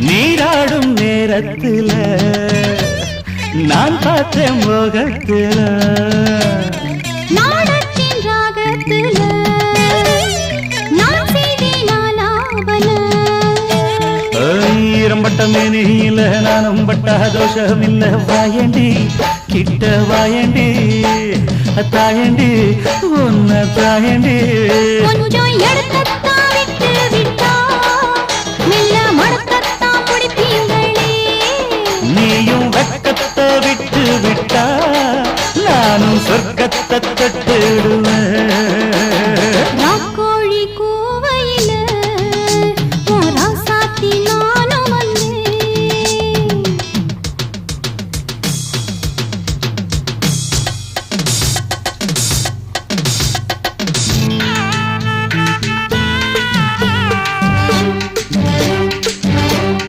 நீராடும் நேரத்துல நான் பார்த்தேன் முகத்துல நாடத்தின் ராகத்துல நான் செய்தேன் ஆலாபன ஈரம்பட்ட மேனியில நானும் பட்ட தோஷம் இல்ல வாயண்டி கிட்ட வாயண்டி தாயண்டி உன்ன தாயண்டி கொஞ்சம் எடுக்கத்தான் விட்டு விட்டா மெல்ல மடக்கத்தான் பிடிப்பீங்களே நீயும் வெட்கத்தை விட்டு விட்டா நானும் சொர்க்கத்தை தொட்டுடுவேன்